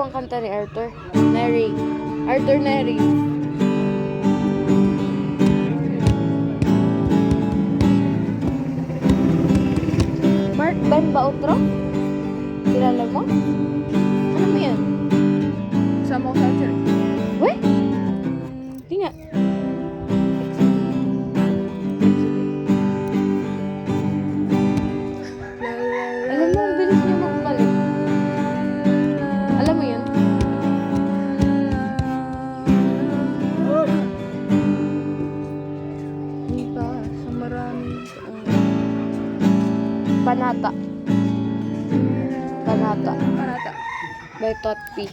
ang kanta ni Arthur? Neri. Arthur Neri. Mark Van Bautro? Kilala mo? Ano mo yan? Sama ko sa church. Weh? Hindi nga. Alam mo, ang bilis niya magpalit. Alam mo yun? Diba, sa marami. Panata. Panata. Parata. By Tot P.